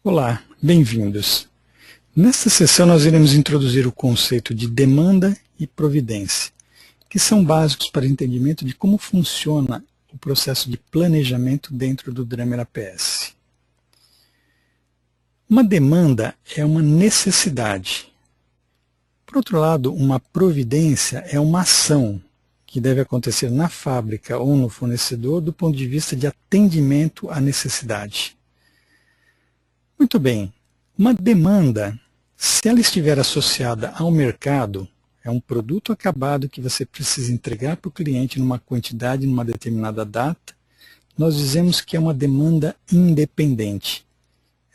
Olá, bem-vindos. Nesta sessão nós iremos introduzir o conceito de demanda e providência, que são básicos para o entendimento de como funciona o processo de planejamento dentro do Drummer APS. Uma demanda é uma necessidade. Por outro lado, uma providência é uma ação que deve acontecer na fábrica ou no fornecedor do ponto de vista de atendimento à necessidade. Muito bem, uma demanda, se ela estiver associada ao mercado, é um produto acabado que você precisa entregar para o cliente numa quantidade, numa determinada data, nós dizemos que é uma demanda independente.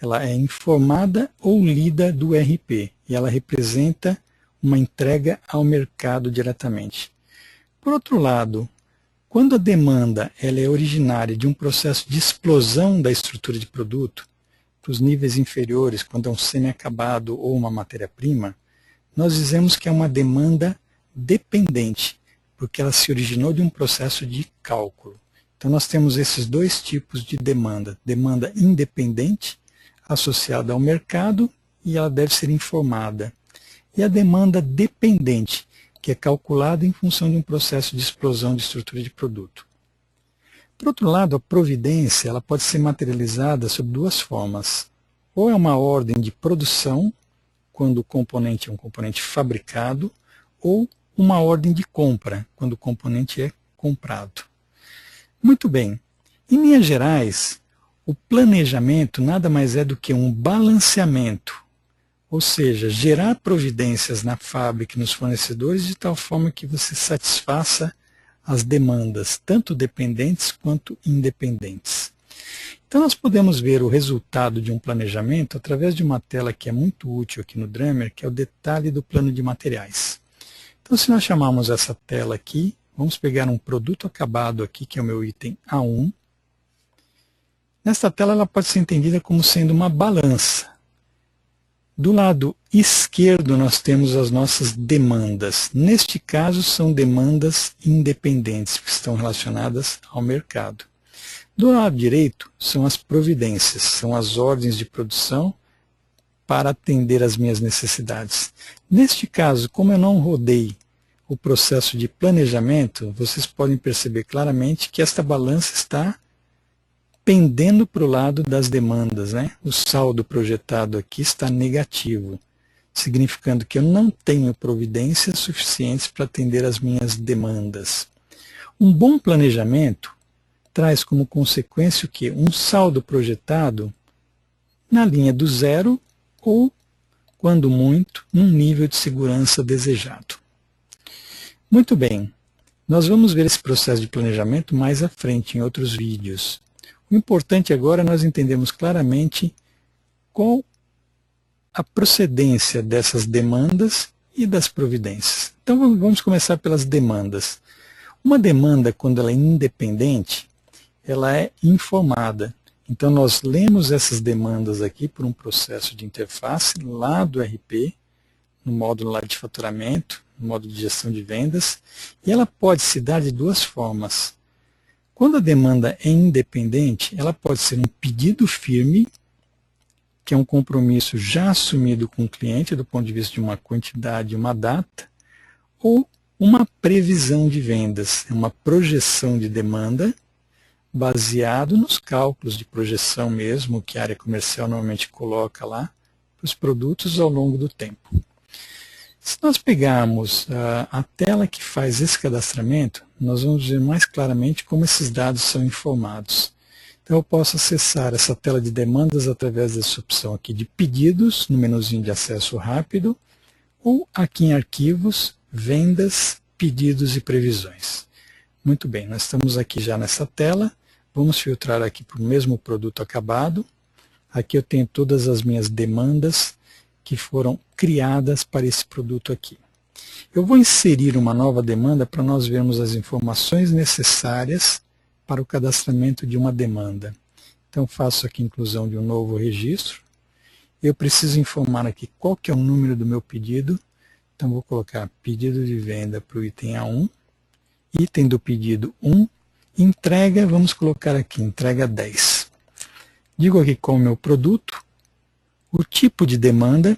Ela é informada ou lida do RP e ela representa uma entrega ao mercado diretamente. Por outro lado, quando a demanda ela é originária de um processo de explosão da estrutura de produto, para os níveis inferiores, quando é um semi-acabado ou uma matéria-prima, nós dizemos que é uma demanda dependente, porque ela se originou de um processo de cálculo. Então nós temos esses dois tipos de demanda. Demanda independente, associada ao mercado, e ela deve ser informada. E a demanda dependente, que é calculada em função de um processo de explosão de estrutura de produto. Por outro lado, a providência ela pode ser materializada sob duas formas. Ou é uma ordem de produção, quando o componente é um componente fabricado, ou uma ordem de compra, quando o componente é comprado. Muito bem. Em linhas gerais, o planejamento nada mais é do que um balanceamento, ou seja, gerar providências na fábrica e nos fornecedores de tal forma que você satisfaça as demandas, tanto dependentes quanto independentes. Então nós podemos ver o resultado de um planejamento através de uma tela que é muito útil aqui no Drummer, que é o detalhe do plano de materiais. Então se nós chamarmos essa tela aqui, vamos pegar um produto acabado aqui, que é o meu item A1. Nesta tela ela pode ser entendida como sendo uma balança. Do lado esquerdo nós temos as nossas demandas. Neste caso são demandas independentes, que estão relacionadas ao mercado. Do lado direito são as providências, são as ordens de produção para atender às minhas necessidades. Neste caso, como eu não rodei o processo de planejamento, vocês podem perceber claramente que esta balança está pendendo para o lado das demandas, né? O saldo projetado aqui está negativo, significando que eu não tenho providências suficientes para atender às minhas demandas. Um bom planejamento traz como consequência o quê? Um saldo projetado na linha do zero ou, quando muito, num nível de segurança desejado. Muito bem, nós vamos ver esse processo de planejamento mais à frente em outros vídeos. O importante agora é nós entendermos claramente qual a procedência dessas demandas e das providências. Então vamos começar pelas demandas. Uma demanda, quando ela é independente, ela é informada. Então nós lemos essas demandas aqui por um processo de interface lá do RP, no módulo lá de faturamento, no módulo de gestão de vendas, e ela pode se dar de duas formas. Quando a demanda é independente, ela pode ser um pedido firme, que é um compromisso já assumido com o cliente do ponto de vista de uma quantidade e uma data, ou uma previsão de vendas, é uma projeção de demanda baseado nos cálculos de projeção mesmo, que a área comercial normalmente coloca lá, para os produtos ao longo do tempo. Se nós pegarmos a tela que faz esse cadastramento, nós vamos ver mais claramente como esses dados são informados. Então eu posso acessar essa tela de demandas através dessa opção aqui de pedidos, no menuzinho de acesso rápido, ou aqui em arquivos, vendas, pedidos e previsões. Muito bem, nós estamos aqui já nessa tela, vamos filtrar aqui para o mesmo produto acabado. Aqui eu tenho todas as minhas demandas que foram criadas para esse produto aqui. Eu vou inserir uma nova demanda para nós vermos as informações necessárias para o cadastramento de uma demanda. Então faço aqui a inclusão de um novo registro. Eu preciso informar aqui qual que é o número do meu pedido. Então vou colocar pedido de venda para o item A1, item do pedido 1, entrega, vamos colocar aqui, entrega 10. Digo aqui qual é o meu produto, o tipo de demanda,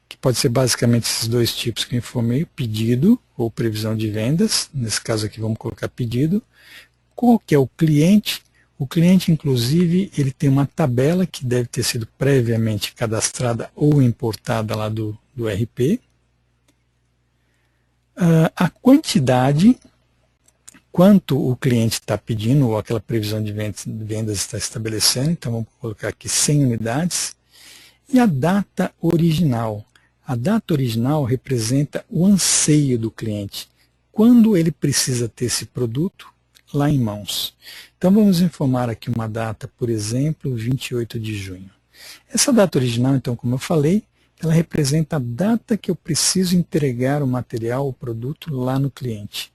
que pode ser basicamente esses dois tipos que eu informei, pedido ou previsão de vendas, nesse caso aqui vamos colocar pedido, qual que é o cliente. O cliente, inclusive, ele tem uma tabela que deve ter sido previamente cadastrada ou importada lá do RP. A quantidade, quanto o cliente está pedindo, ou aquela previsão de vendas está estabelecendo, então vamos colocar aqui 100 unidades. E a data original. A data original representa o anseio do cliente, quando ele precisa ter esse produto lá em mãos. Então vamos informar aqui uma data, por exemplo, 28 de junho. Essa data original, então, como eu falei, ela representa a data que eu preciso entregar o material, o produto lá no cliente.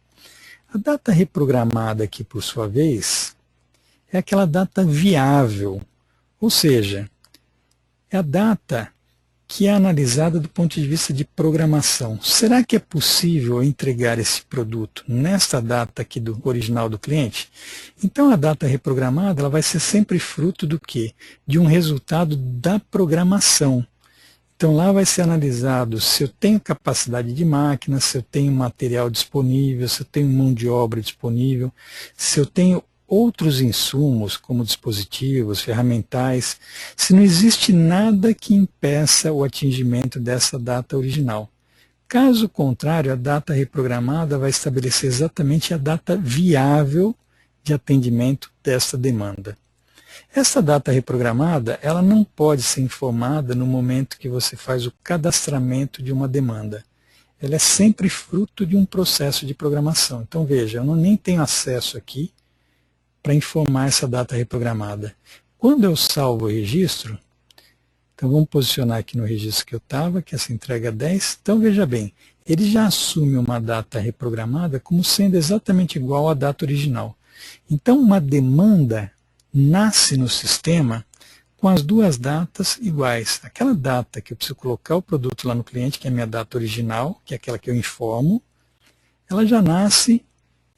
A data reprogramada aqui, por sua vez, é aquela data viável, ou seja, é a data que é analisada do ponto de vista de programação. Será que é possível entregar esse produto nesta data aqui do original do cliente? Então a data reprogramada ela vai ser sempre fruto do quê? De um resultado da programação. Então lá vai ser analisado se eu tenho capacidade de máquina, se eu tenho material disponível, se eu tenho mão de obra disponível, se eu tenho outros insumos, como dispositivos, ferramentais, se não existe nada que impeça o atingimento dessa data original. Caso contrário, a data reprogramada vai estabelecer exatamente a data viável de atendimento dessa demanda. Essa data reprogramada, ela não pode ser informada no momento que você faz o cadastramento de uma demanda. Ela é sempre fruto de um processo de programação. Então veja, eu nem tenho acesso aqui para informar essa data reprogramada. Quando eu salvo o registro, então vamos posicionar aqui no registro que eu estava, que é essa entrega 10. Então veja bem, ele já assume uma data reprogramada como sendo exatamente igual à data original. Então uma demanda nasce no sistema com as duas datas iguais. Aquela data que eu preciso colocar o produto lá no cliente, que é a minha data original, que é aquela que eu informo, ela já nasce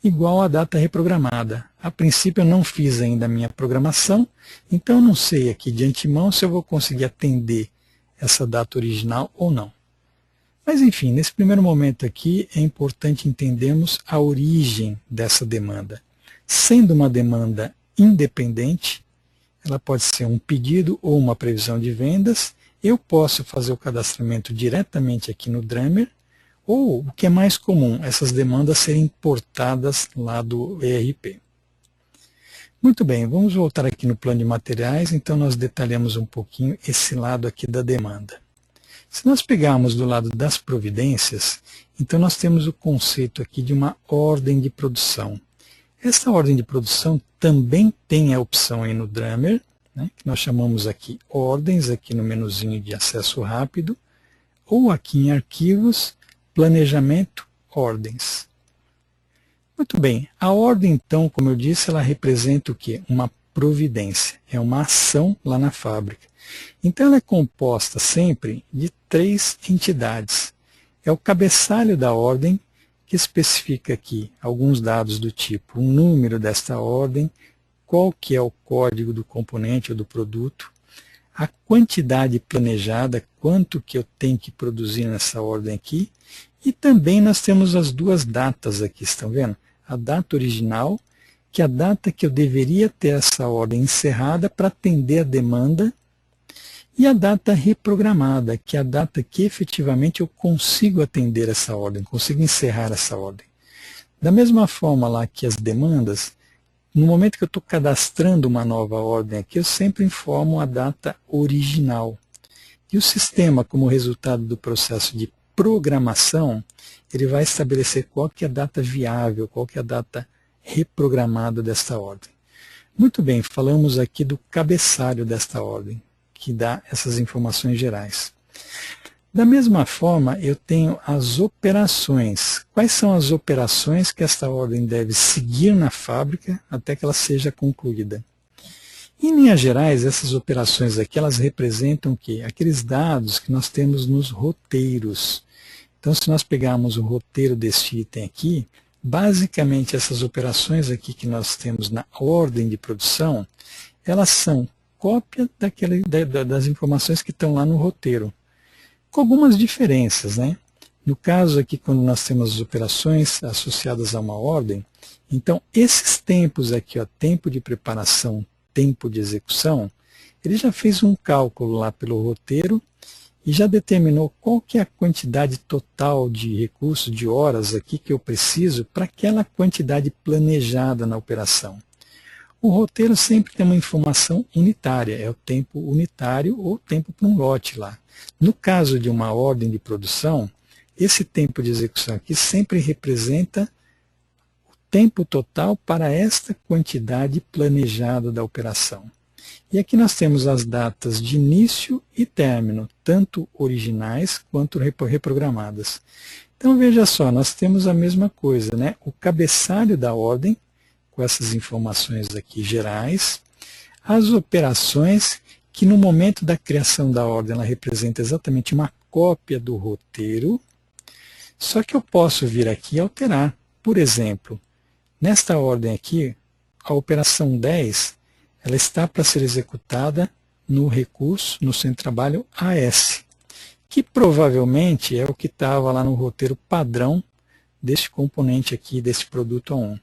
igual à data reprogramada. A princípio eu não fiz ainda a minha programação, então eu não sei aqui de antemão se eu vou conseguir atender essa data original ou não. Mas enfim, nesse primeiro momento aqui é importante entendermos a origem dessa demanda. Sendo uma demanda independente, ela pode ser um pedido ou uma previsão de vendas, eu posso fazer o cadastramento diretamente aqui no Drummer, ou, o que é mais comum, essas demandas serem importadas lá do ERP. Muito bem, vamos voltar aqui no plano de materiais, então nós detalhamos um pouquinho esse lado aqui da demanda. Se nós pegarmos do lado das providências, então nós temos o conceito aqui de uma ordem de produção. Essa ordem de produção também tem a opção aí no Drummer, né, que nós chamamos aqui ordens, aqui no menuzinho de acesso rápido, ou aqui em arquivos, planejamento, ordens. Muito bem, a ordem então, como eu disse, ela representa o quê? Uma providência, é uma ação lá na fábrica. Então ela é composta sempre de 3 entidades. É o cabeçalho da ordem, que especifica aqui alguns dados do tipo o número desta ordem, qual que é o código do componente ou do produto, a quantidade planejada, quanto que eu tenho que produzir nessa ordem aqui, e também nós temos as duas datas aqui, estão vendo? A data original, que é a data que eu deveria ter essa ordem encerrada para atender a demanda, e a data reprogramada, que é a data que efetivamente eu consigo atender essa ordem, consigo encerrar essa ordem. Da mesma forma lá que as demandas, no momento que eu estou cadastrando uma nova ordem aqui, eu sempre informo a data original. E o sistema, como resultado do processo de programação, ele vai estabelecer qual que é a data viável, qual que é a data reprogramada desta ordem. Muito bem, falamos aqui do cabeçalho desta ordem, que dá essas informações gerais. Da mesma forma, eu tenho as operações. Quais são as operações que esta ordem deve seguir na fábrica até que ela seja concluída? Em linhas gerais, essas operações aqui, elas representam o quê? Aqueles dados que nós temos nos roteiros. Então, se nós pegarmos o roteiro deste item aqui, basicamente essas operações aqui que nós temos na ordem de produção, elas são cópia das informações que estão lá no roteiro, com algumas diferenças, né? No caso aqui, quando nós temos as operações associadas a uma ordem, então esses tempos aqui, ó, tempo de preparação, tempo de execução, ele já fez um cálculo lá pelo roteiro e já determinou qual que é a quantidade total de recursos, de horas aqui que eu preciso para aquela quantidade planejada na operação. O roteiro sempre tem uma informação unitária, é o tempo unitário ou tempo para um lote lá. No caso de uma ordem de produção, esse tempo de execução aqui sempre representa o tempo total para esta quantidade planejada da operação. E aqui nós temos as datas de início e término, tanto originais quanto reprogramadas. Então veja só, nós temos a mesma coisa, né? O cabeçalho da ordem, com essas informações aqui gerais, as operações que no momento da criação da ordem ela representa exatamente uma cópia do roteiro, só que eu posso vir aqui e alterar. Por exemplo, nesta ordem aqui, a operação 10, ela está para ser executada no recurso, no centro de trabalho AS, que provavelmente é o que estava lá no roteiro padrão deste componente aqui, desse produto A1.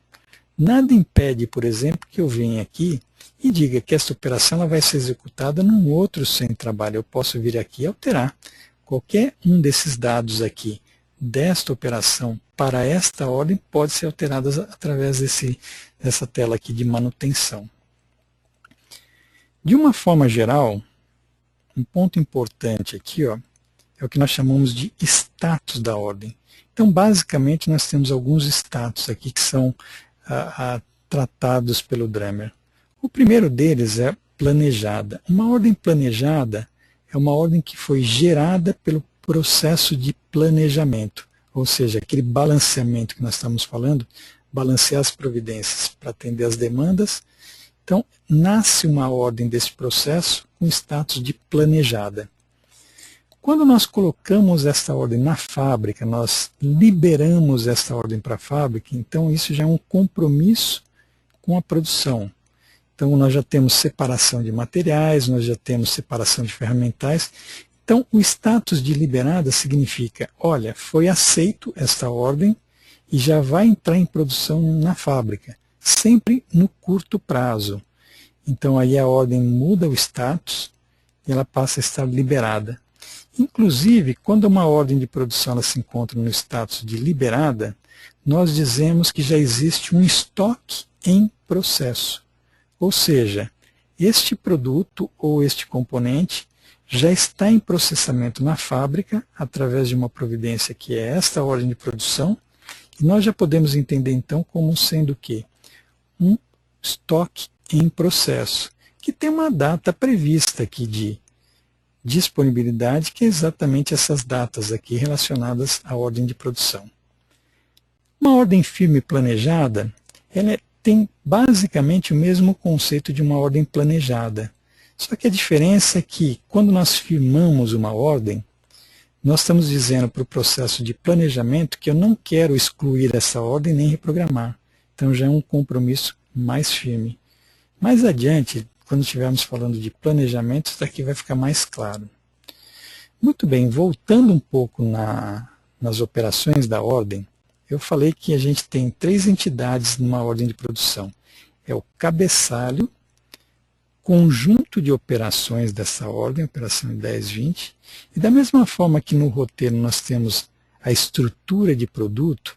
Nada impede, por exemplo, que eu venha aqui e diga que essa operação ela vai ser executada num outro centro de trabalho. Eu posso vir aqui e alterar qualquer um desses dados aqui desta operação para esta ordem pode ser alterado através dessa tela aqui de manutenção. De uma forma geral, um ponto importante aqui, ó, é o que nós chamamos de status da ordem. Então, basicamente, nós temos alguns status aqui que são tratados pelo Dremer. O primeiro deles é planejada. Uma ordem planejada é uma ordem que foi gerada pelo processo de planejamento, ou seja, aquele balanceamento que nós estamos falando, balancear as providências para atender as demandas. Então, nasce uma ordem desse processo com status de planejada. Quando nós colocamos esta ordem na fábrica, nós liberamos esta ordem para a fábrica, então isso já é um compromisso com a produção. Então, nós já temos separação de materiais, nós já temos separação de ferramentais. Então, o status de liberada significa, olha, foi aceito esta ordem e já vai entrar em produção na fábrica, sempre no curto prazo. Então, aí a ordem muda o status e ela passa a estar liberada. Inclusive, quando uma ordem de produção ela se encontra no status de liberada, nós dizemos que já existe um estoque em processo. Ou seja, este produto ou este componente já está em processamento na fábrica através de uma providência que é esta ordem de produção, e nós já podemos entender então como sendo o quê? Um estoque em processo, que tem uma data prevista aqui de disponibilidade, que é exatamente essas datas aqui relacionadas à ordem de produção. Uma ordem firme planejada, ela tem basicamente o mesmo conceito de uma ordem planejada. Só que a diferença é que, quando nós firmamos uma ordem, nós estamos dizendo para o processo de planejamento que eu não quero excluir essa ordem nem reprogramar. Então já é um compromisso mais firme. Mais adiante, quando estivermos falando de planejamento, isso daqui vai ficar mais claro. Muito bem, voltando um pouco nas operações da ordem, eu falei que a gente tem 3 entidades numa ordem de produção. É o cabeçalho, conjunto de operações dessa ordem, operação 10, 20, e da mesma forma que no roteiro nós temos a estrutura de produto,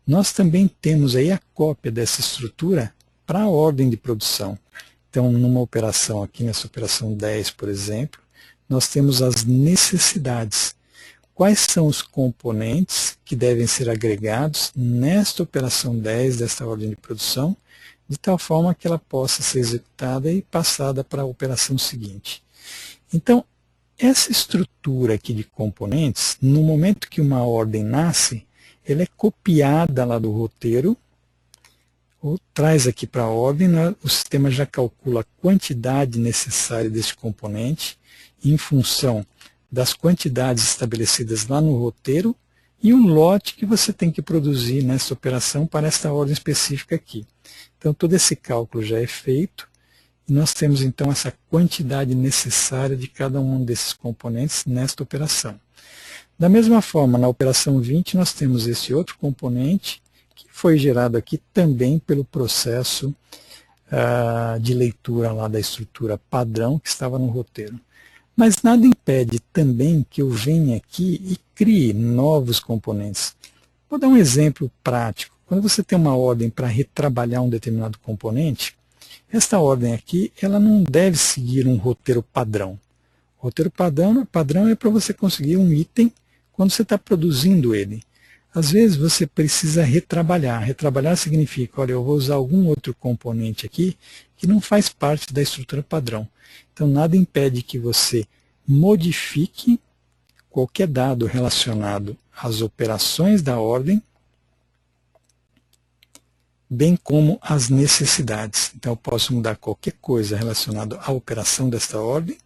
nós também temos aí a cópia dessa estrutura para a ordem de produção. Então, numa operação aqui, nessa operação 10, por exemplo, nós temos as necessidades. Quais são os componentes que devem ser agregados nesta operação 10 desta ordem de produção, de tal forma que ela possa ser executada e passada para a operação seguinte. Então, essa estrutura aqui de componentes, no momento que uma ordem nasce, ela é copiada lá do roteiro, ou traz aqui para a ordem, o sistema já calcula a quantidade necessária desse componente, em função das quantidades estabelecidas lá no roteiro, e um lote que você tem que produzir nessa operação para esta ordem específica aqui. Então, todo esse cálculo já é feito e nós temos então essa quantidade necessária de cada um desses componentes nesta operação. Da mesma forma, na operação 20, nós temos esse outro componente que foi gerado aqui também pelo processo de leitura lá da estrutura padrão que estava no roteiro. Mas nada impede também que eu venha aqui e crie novos componentes. Vou dar um exemplo prático. Quando você tem uma ordem para retrabalhar um determinado componente, esta ordem aqui ela não deve seguir um roteiro padrão. O roteiro padrão é para você conseguir um item quando você está produzindo ele. Às vezes você precisa retrabalhar. Retrabalhar significa, olha, eu vou usar algum outro componente aqui que não faz parte da estrutura padrão. Então nada impede que você modifique qualquer dado relacionado às operações da ordem, bem como as necessidades. Então eu posso mudar qualquer coisa relacionada à operação desta ordem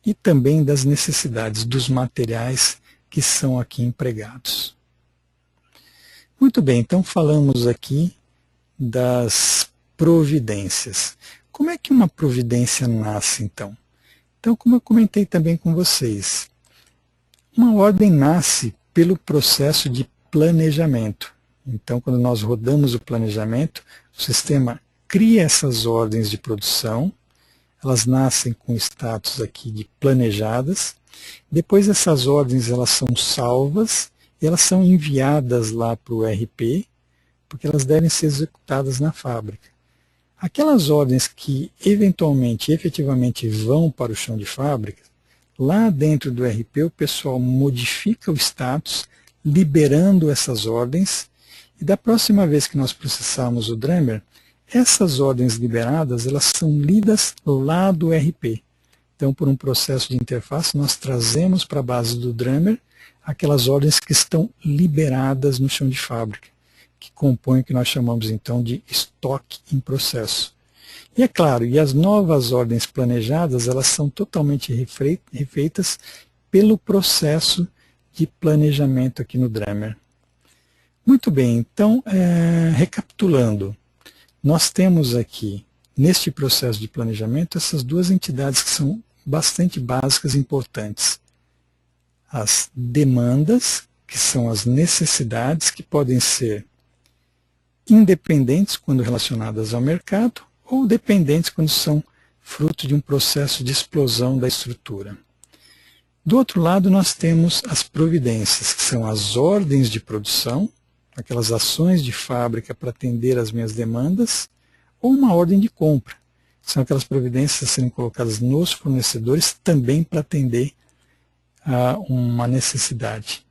e também das necessidades dos materiais que são aqui empregados. Muito bem, então falamos aqui das providências. Como é que uma providência nasce então? Então, como eu comentei também com vocês, uma ordem nasce pelo processo de planejamento. Então, quando nós rodamos o planejamento, o sistema cria essas ordens de produção, elas nascem com status aqui de planejadas, depois essas ordens elas são salvas, e elas são enviadas lá para o RP, porque elas devem ser executadas na fábrica. Aquelas ordens que eventualmente, efetivamente vão para o chão de fábrica, lá dentro do RP o pessoal modifica o status, liberando essas ordens, e da próxima vez que nós processarmos o Drummer, essas ordens liberadas elas são lidas lá do RP. Então, por um processo de interface, nós trazemos para a base do Drummer aquelas ordens que estão liberadas no chão de fábrica, que compõem o que nós chamamos então de estoque em processo. E é claro, e as novas ordens planejadas, elas são totalmente refeitas pelo processo de planejamento aqui no Drummer. Muito bem, então, recapitulando, nós temos aqui, neste processo de planejamento, essas duas entidades que são bastante básicas e importantes. As demandas, que são as necessidades, que podem ser independentes quando relacionadas ao mercado, ou dependentes quando são fruto de um processo de explosão da estrutura. Do outro lado, nós temos as providências, que são as ordens de produção, aquelas ações de fábrica para atender às minhas demandas, ou uma ordem de compra. São aquelas providências a serem colocadas nos fornecedores também para atender a uma necessidade.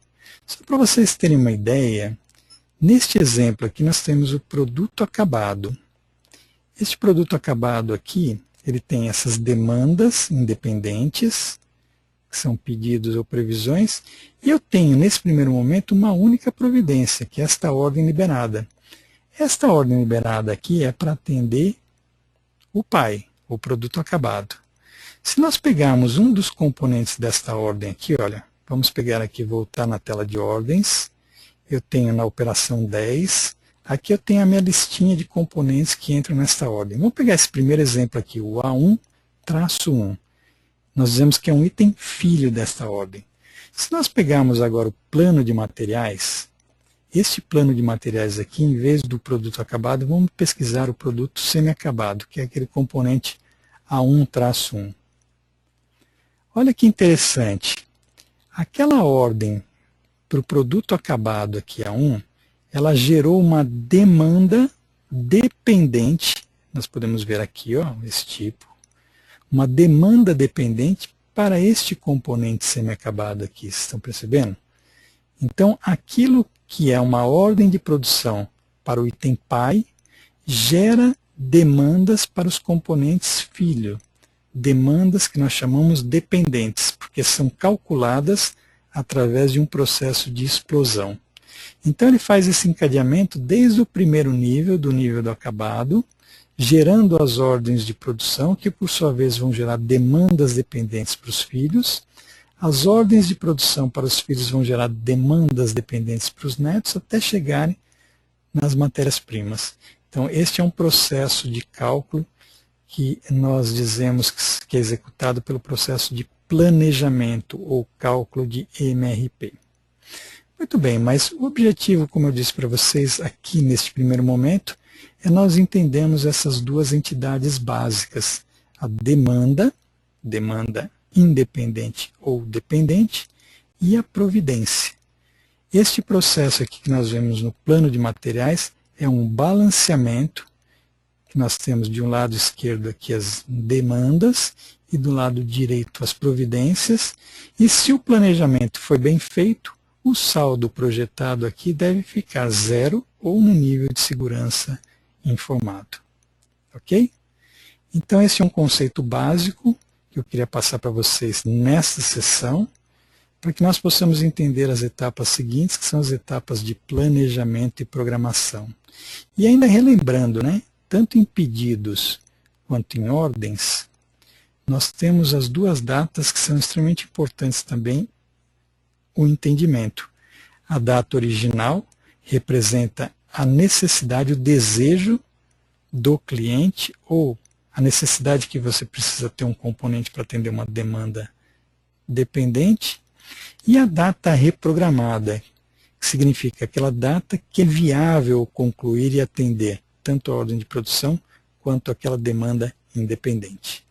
Só para vocês terem uma ideia, neste exemplo aqui nós temos o produto acabado. Este produto acabado aqui, ele tem essas demandas independentes, que são pedidos ou previsões, e eu tenho nesse primeiro momento uma única providência, que é esta ordem liberada. Esta ordem liberada aqui é para atender o pai, o produto acabado. Se nós pegarmos um dos componentes desta ordem aqui, olha, vamos pegar aqui, voltar na tela de ordens, eu tenho na operação 10, aqui eu tenho a minha listinha de componentes que entram nesta ordem. Vamos pegar esse primeiro exemplo aqui, o A1-1. Nós dizemos que é um item filho desta ordem. Se nós pegarmos agora o plano de materiais, este plano de materiais aqui, em vez do produto acabado, vamos pesquisar o produto semi-acabado, que é aquele componente A1-1. Olha que interessante. Aquela ordem para o produto acabado aqui, A1, ela gerou uma demanda dependente, nós podemos ver aqui, ó, esse tipo, uma demanda dependente para este componente semi-acabado aqui, vocês estão percebendo? Então, aquilo que é uma ordem de produção para o item pai, gera demandas para os componentes filho. Demandas que nós chamamos dependentes, porque são calculadas através de um processo de explosão. Então ele faz esse encadeamento desde o primeiro nível, do nível do acabado, gerando as ordens de produção, que por sua vez vão gerar demandas dependentes para os filhos. As ordens de produção para os filhos vão gerar demandas dependentes para os netos, até chegarem nas matérias-primas. Então este é um processo de cálculo que nós dizemos que é executado pelo processo de planejamento ou cálculo de MRP. Muito bem, mas o objetivo, como eu disse para vocês aqui neste primeiro momento, é nós entendermos essas duas entidades básicas, a demanda independente ou dependente, e a providência. Este processo aqui que nós vemos no plano de materiais é um balanceamento, que nós temos de um lado esquerdo aqui as demandas e do lado direito as providências, e se o planejamento foi bem feito, o saldo projetado aqui deve ficar 0 ou no nível de segurança informado. Ok? Então esse é um conceito básico que eu queria passar para vocês nesta sessão, para que nós possamos entender as etapas seguintes, que são as etapas de planejamento e programação. E ainda relembrando, né, tanto em pedidos quanto em ordens, nós temos as duas datas que são extremamente importantes também, o entendimento. A data original representa a necessidade, o desejo do cliente, ou a necessidade que você precisa ter um componente para atender uma demanda dependente, e a data reprogramada, que significa aquela data que é viável concluir e atender tanto a ordem de produção quanto aquela demanda independente.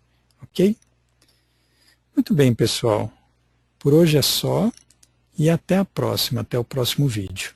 Ok? Muito bem, pessoal. Por hoje é só e até a próxima, até o próximo vídeo.